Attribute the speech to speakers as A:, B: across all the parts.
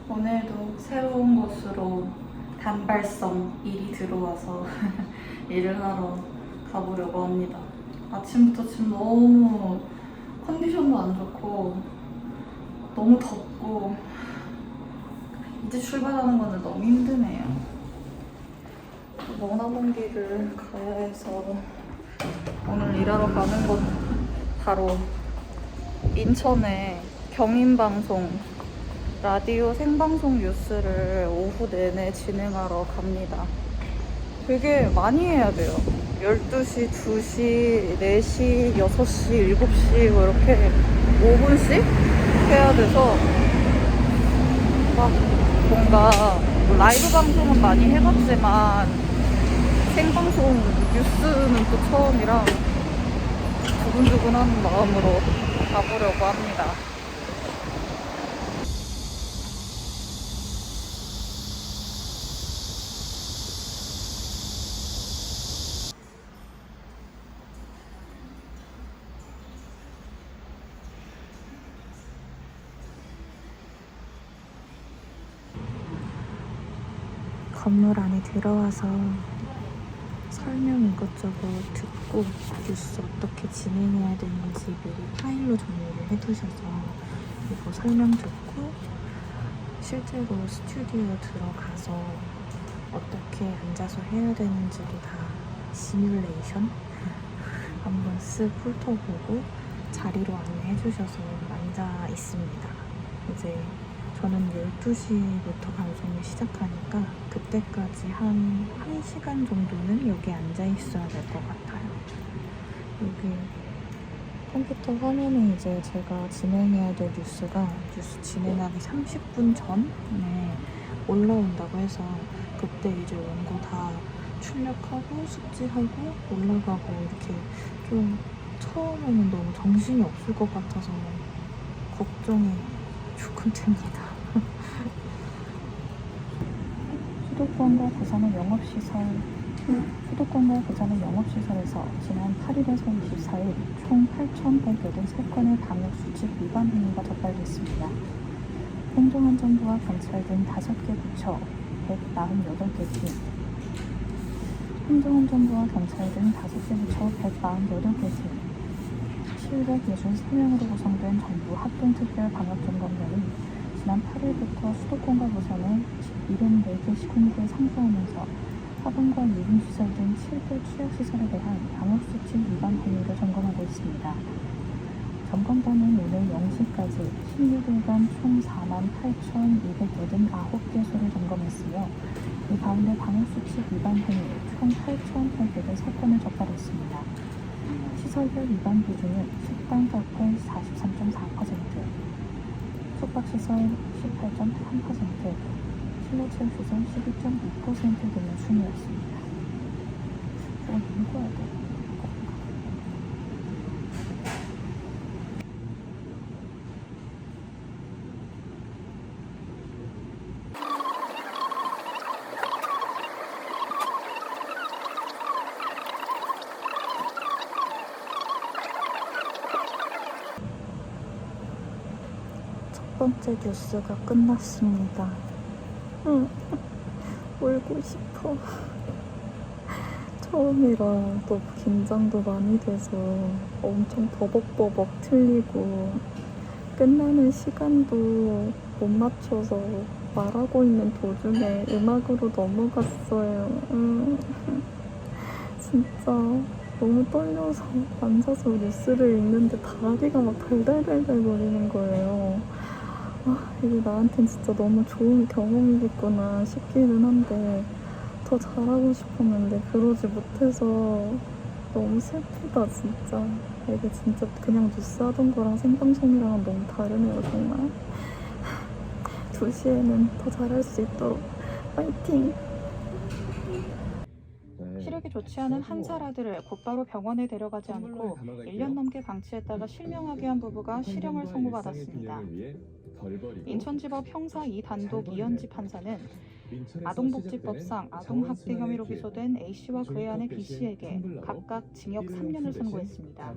A: 오늘도 새로운 곳으로 단발성 일이 들어와서 일을 하러 가보려고 합니다. 아침부터 지금 너무 컨디션도 안 좋고 너무 덥고 이제 출발하는 거는 너무 힘드네요. 머나먼 길을 가야 해서 오늘 일하러 가는 곳 바로 인천의 경인방송 라디오 생방송 뉴스를 오후 내내 진행하러 갑니다. 되게 많이 해야 돼요. 12시, 2시, 4시, 6시, 7시 뭐 이렇게 5분씩 해야 돼서 막 뭔가 라이브 방송은 많이 해봤지만 생방송 뉴스는 또 처음이라 두근두근한 마음으로 가보려고 합니다. 건물 안에 들어와서 설명 이것저것 듣고 뉴스 어떻게 진행해야 되는지 미리 파일로 정리를 해두셔서 이거 설명 듣고 실제로 스튜디오 들어가서 어떻게 앉아서 해야 되는지도 다 시뮬레이션 한번 쓱 훑어보고 자리로 안내해 주셔서 앉아 있습니다. 이제 저는 12시부터 방송을 시작하니까 그때까지 한 1시간 정도는 여기 앉아 있어야 될 것 같아요. 여기 컴퓨터 화면에 이제 제가 진행해야 될 뉴스가 뉴스 진행하기 30분 전에 올라온다고 해서 그때 이제 원고 다 출력하고 숙지하고 올라가고 이렇게 좀 처음에는 너무 정신이 없을 것 같아서 걱정이 조금 됩니다. 수도권과 부산의 영업시설에서 지난 8일에서 24일 총 8,183건의 방역수칙 위반 행위가 적발됐습니다. 행정안전부와 경찰 등 5개 부처 148개 팀, 행정안전부와 경찰 등 5개 부처 148개 팀, 763명으로 구성된 정부 합동특별방역점검단이 지난 8일부터 수도권과 부산에 74개 시군구에 상주하면서 사방과 유흥시설 등 7개 취약시설에 대한 방역수칙 위반 행위를 점검하고 있습니다. 점검단은 오늘 0시까지 16일간 총 48,289개소를 점검했으며 이 가운데 방역수칙 위반 행위 총 8,803건을 적발했습니다. 시설별 위반 비중은 식당 카페 43.4%, 숙박시설 18.3%, 실내체육시설 12.2% 등의 순이었습니다. 읽어야 돼. 첫 번째 뉴스가 끝났습니다. 울고 싶어. 처음이라 또 긴장도 많이 돼서 엄청 버벅버벅 틀리고 끝나는 시간도 못 맞춰서 말하고 있는 도중에 음악으로 넘어갔어요. 진짜 너무 떨려서 앉아서 뉴스를 읽는데 다리가 막 달달달달 거리는 거예요. 이게 나한텐 진짜 너무 좋은 경험이겠구나 싶기는 한데 더 잘하고 싶었는데 그러지 못해서 너무 슬프다 진짜. 이게 진짜 그냥 뉴스 하던 거랑 생방송이랑은 너무 다르네요 정말. 2시에는 더 잘할 수 있도록 파이팅! 시력이 좋지 않은 한 살 아들을 곧바로 병원에 데려가지 않고 1년 넘게 방치했다가 실명하게 한 부부가 실형을 선고받았습니다. 인천지법 형사 2단독 이현지 판사는 아동복지법상 아동학대 혐의로 기소된 A씨와 그의 아내 B씨에게 각각 징역 3년을 선고했습니다.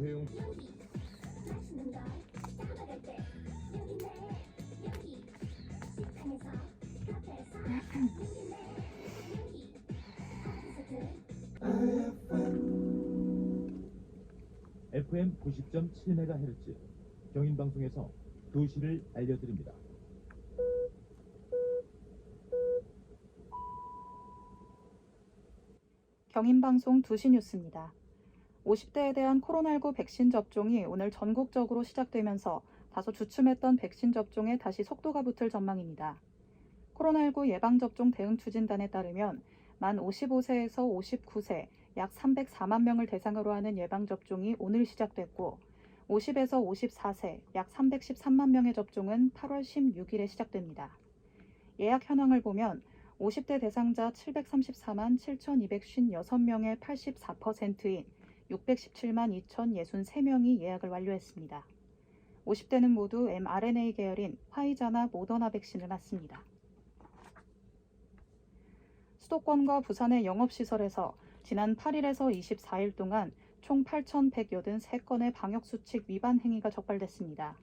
B: FM 90.7MHz 경인방송에서 2시를 알려드립니다.
A: 경인방송 2시 뉴스입니다. 50대에 대한 코로나19 백신 접종이 오늘 전국적으로 시작되면서 다소 주춤했던 백신 접종에 다시 속도가 붙을 전망입니다. 코로나19 예방접종 대응 추진단에 따르면 만 55세에서 59세 약 304만 명을 대상으로 하는 예방접종이 오늘 시작됐고 50에서 54세 약 313만 명의 접종은 8월 16일에 시작됩니다. 예약 현황을 보면 50대 대상자 734만 7,256명의 84%인 617만 2,063명이 예약을 완료했습니다. 50대는 모두 mRNA 계열인 화이자나 모더나 백신을 맞습니다. 수도권과 부산의 영업시설에서 지난 8일에서 24일 동안 총 8,183건의 방역수칙 위반 행위가 적발됐습니다.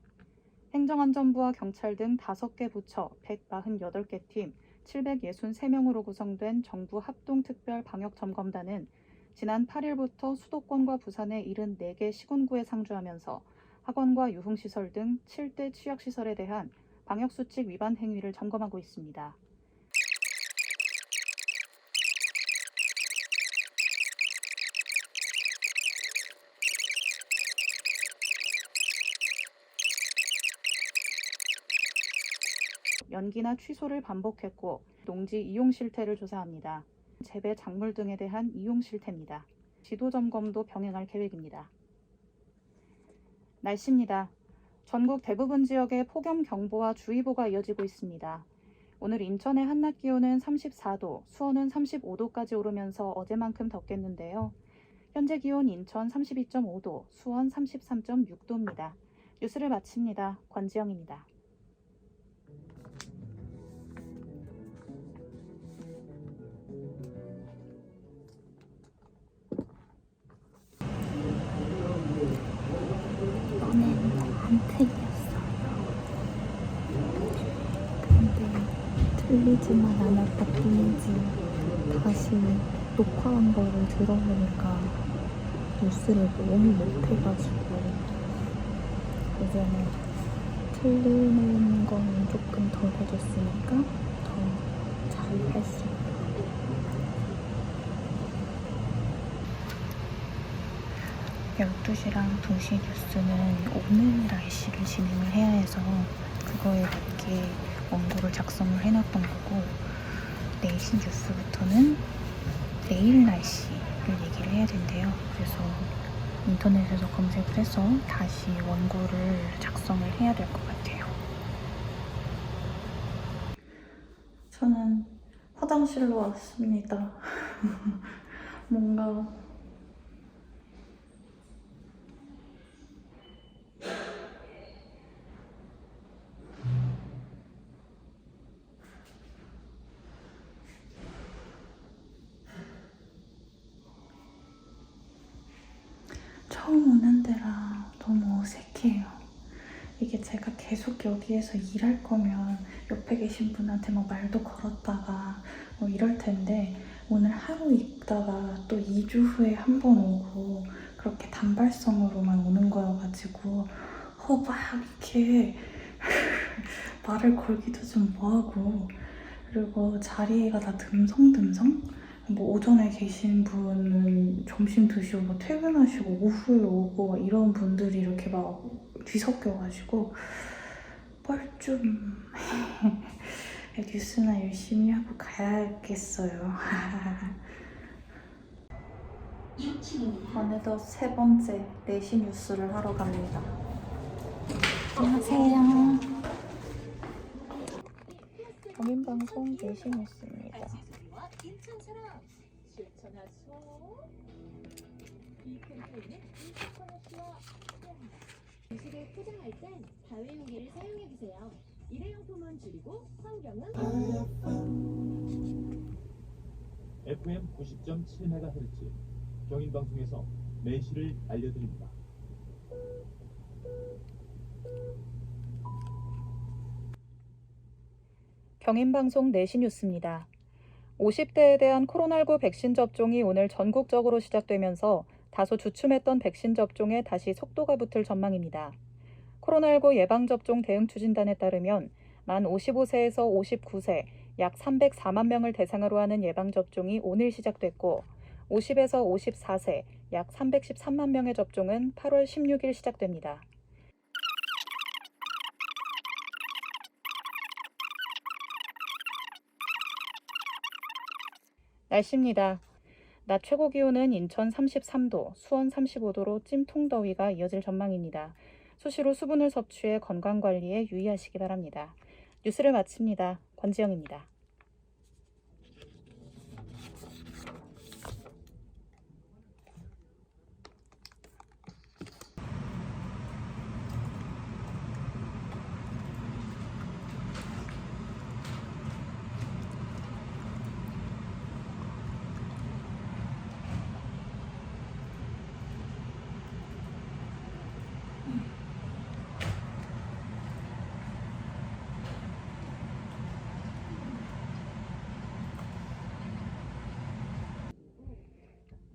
A: 행정안전부와 경찰 등 5개 부처 148개 팀 763명으로 구성된 정부 합동특별 방역점검단은 지난 8일부터 수도권과 부산의 74개 시군구에 상주하면서 학원과 유흥시설 등 7대 취약시설에 대한 방역수칙 위반 행위를 점검하고 있습니다. 연기나 취소를 반복했고 농지 이용 실태를 조사합니다. 재배 작물 등에 대한 이용 실태입니다. 지도 점검도 병행할 계획입니다. 날씨입니다. 전국 대부분 지역에 폭염경보와 주의보가 이어지고 있습니다. 오늘 인천의 한낮 기온은 34도, 수원은 35도까지 오르면서 어제만큼 덥겠는데요. 현재 기온 인천 32.5도, 수원 33.6도입니다. 뉴스를 마칩니다. 권지영입니다.
C: 이번엔 안 틀렸어요. 근데 틀리지만 않았다 뿐이지 다시 녹화한 거를 들어보니까 뉴스를 너무 못해가지고 이제는 틀리는 거는 조금 덜 해줬으니까 더 잘 할 수 있어요. 12시랑 2시 뉴스는 오늘 날씨를 진행을 해야 해서 그거에 맞게 원고를 작성을 해놨던 거고 4시 뉴스부터는 내일 날씨를 얘기를 해야 된대요. 그래서 인터넷에서 검색을 해서 다시 원고를 작성을 해야 될 것 같아요.
A: 저는 화장실로 왔습니다. 뭔가 처음 오는 데라 너무 어색해요. 이게 제가 계속 여기에서 일할 거면 옆에 계신 분한테 뭐 말도 걸었다가 뭐 이럴 텐데 오늘 하루 있다가 또 2주 후에 한 번 오고 그렇게 단발성으로만 오는 거여가지고 막 이렇게 말을 걸기도 좀 뭐하고 그리고 자리가 다 듬성듬성? 뭐 오전에 계신 분은 점심 드시고 뭐 퇴근하시고 오후에 오고 이런 분들이 이렇게 막 뒤섞여가지고 뻘쭘. 뉴스나 열심히 하고 가야겠어요. 어느덧 3번째 4시 뉴스를 하러 갑니다.
C: 안녕하세요.
A: 경인방송 4시 뉴스입니다.
D: 음식을 포장할 땐 다회용기를 사용해주세요. 일회용품은 줄이고 환경은
B: FM 90.7MHz 경인방송에서 내시를 알려드립니다.
C: 경인방송 내시 뉴스입니다. 50대에 대한 코로나19 백신 접종이 오늘 전국적으로 시작되면서 다소 주춤했던 백신 접종에 다시 속도가 붙을 전망입니다. 코로나19 예방접종 대응 추진단에 따르면 만 55세에서 59세 약 304만 명을 대상으로 하는 예방접종이 오늘 시작됐고 50에서 54세 약 313만 명의 접종은 8월 16일 시작됩니다. 날씨입니다. 낮 최고 기온은 인천 33도, 수원 35도로 찜통더위가 이어질 전망입니다. 수시로 수분을 섭취해 건강관리에 유의하시기 바랍니다. 뉴스를 마칩니다. 권지영입니다.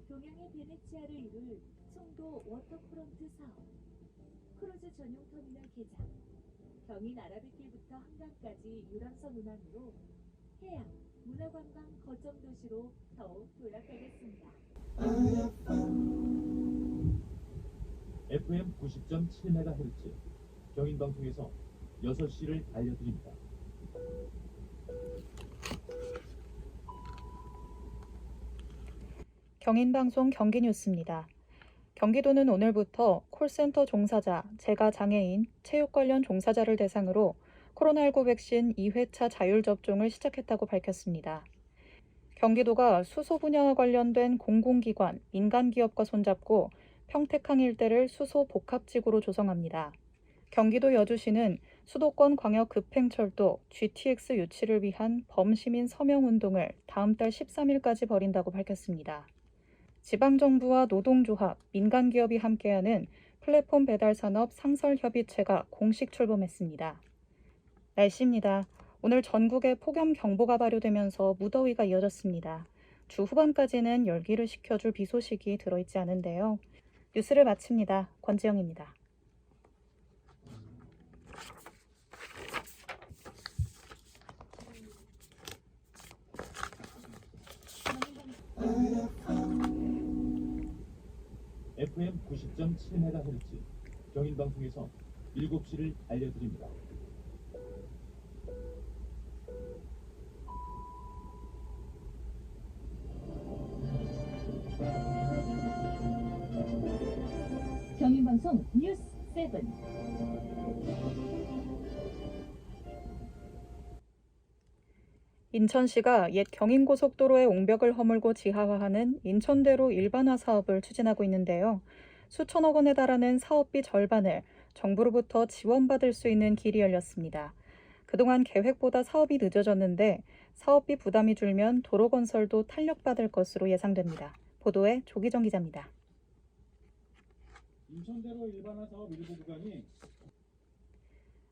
D: 동양의 베네치아를 이룰 송도 워터프론트 사업, 크루즈 전용 터미널 개장, 경인 아라뱃길부터 한강까지 유람선 운항으로 해양, 문화관광 거점도시로 더욱 도약하겠습니다.
B: FM 90.7MHz 경인방송에서 6시를 알려드립니다.
C: 경인방송 경기뉴스입니다. 경기도는 오늘부터 콜센터 종사자, 재가장애인, 체육 관련 종사자를 대상으로 코로나19 백신 2회차 자율접종을 시작했다고 밝혔습니다. 경기도가 수소 분야와 관련된 공공기관, 민간기업과 손잡고 평택항 일대를 수소 복합지구로 조성합니다. 경기도 여주시는 수도권 광역 급행철도 GTX 유치를 위한 범시민 서명운동을 다음 달 13일까지 벌인다고 밝혔습니다. 지방정부와 노동조합, 민간기업이 함께하는 플랫폼 배달산업 상설협의체가 공식 출범했습니다. 날씨입니다. 오늘 전국에 폭염경보가 발효되면서 무더위가 이어졌습니다. 주 후반까지는 열기를 식혀줄 비 소식이 들어있지 않은데요. 뉴스를 마칩니다. 권지영입니다.
B: FM 90.7MHz 경인방송에서 7시를 알려드립니다.
D: 경인방송 뉴스 7.
C: 인천시가 옛 경인고속도로의 옹벽을 허물고 지하화하는 인천대로 일반화 사업을 추진하고 있는데요. 수천억 원에 달하는 사업비 절반을 정부로부터 지원받을 수 있는 길이 열렸습니다. 그동안 계획보다 사업이 늦어졌는데 사업비 부담이 줄면 도로 건설도 탄력받을 것으로 예상됩니다. 보도에 조기정 기자입니다.
E: 인천대로 일반화 사업 일부 구간이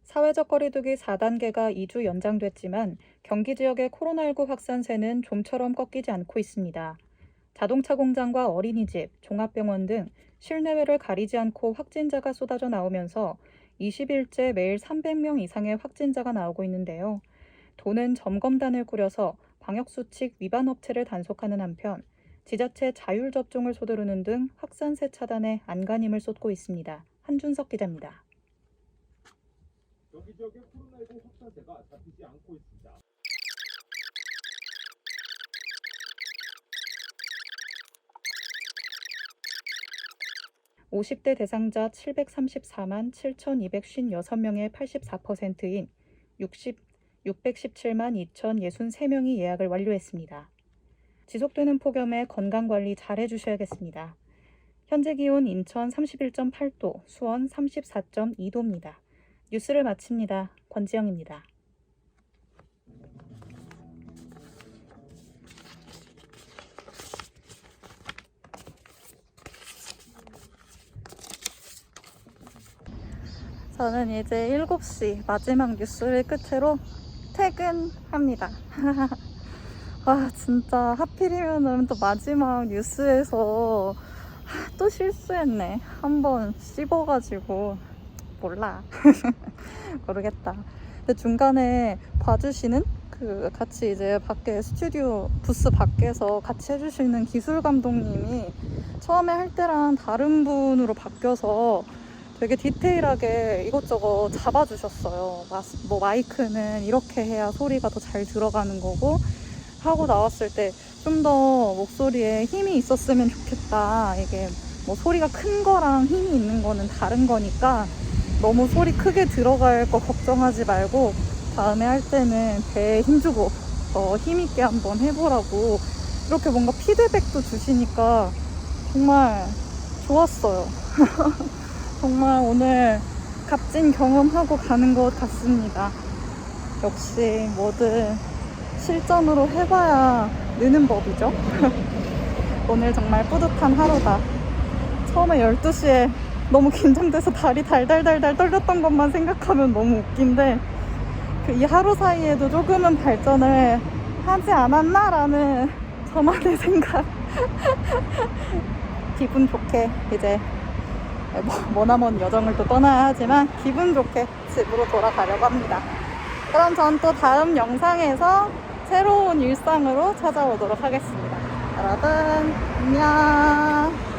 C: 사회적 거리두기 4단계가 2주 연장됐지만 경기 지역의 코로나19 확산세는 좀처럼 꺾이지 않고 있습니다. 자동차 공장과 어린이집, 종합병원 등 실내외를 가리지 않고 확진자가 쏟아져 나오면서 20일째 매일 300명 이상의 확진자가 나오고 있는데요. 도는 점검단을 꾸려서 방역수칙 위반 업체를 단속하는 한편 지자체 자율접종을 서두르는 등 확산세 차단에 안간힘을 쏟고 있습니다. 한준석 기자입니다.
E: 경기 지역의 코로나19 확산세가 잡히지 않고 있습니다.
C: (50대) 대상자 734만 7,256명의 84%인 617만 2,063명이 예약을 완료했습니다. 지속되는 폭염에 건강관리 잘 해주셔야겠습니다. 현재 기온 인천 31.8도, 수원 34.2도입니다. 뉴스를 마칩니다. 권지영입니다.
A: 저는 이제 7시 마지막 뉴스를 끝으로 퇴근합니다. 아, 진짜 하필이면은 또 마지막 뉴스에서 또 실수했네. 한번 씹어가지고 몰라. 모르겠다. 근데 중간에 봐주시는 그 같이 이제 밖에 스튜디오 부스 밖에서 같이 해주시는 기술 감독님이 처음에 할 때랑 다른 분으로 바뀌어서 되게 디테일하게 이것저것 잡아주셨어요. 뭐 마이크는 이렇게 해야 소리가 더 잘 들어가는 거고 하고 나왔을 때 좀 더 목소리에 힘이 있었으면 좋겠다. 이게 뭐 소리가 큰 거랑 힘이 있는 거는 다른 거니까 너무 소리 크게 들어갈 거 걱정하지 말고 다음에 할 때는 배에 힘주고 더 힘있게 한번 해보라고 이렇게 뭔가 피드백도 주시니까 정말 좋았어요. 정말 오늘 값진 경험하고 가는 것 같습니다. 역시 뭐든 실전으로 해봐야 느는 법이죠. 오늘 정말 뿌듯한 하루다. 처음에 12시에 너무 긴장돼서 다리 달달달달 떨렸던 것만 생각하면 너무 웃긴데 이 하루 사이에도 조금은 발전을 하지 않았나? 라는 저만의 생각. 기분 좋게 이제 머나먼 여정을 또 떠나야 하지만 기분 좋게 집으로 돌아가려고 합니다. 그럼 전 또 다음 영상에서 새로운 일상으로 찾아오도록 하겠습니다. 여러분 안녕.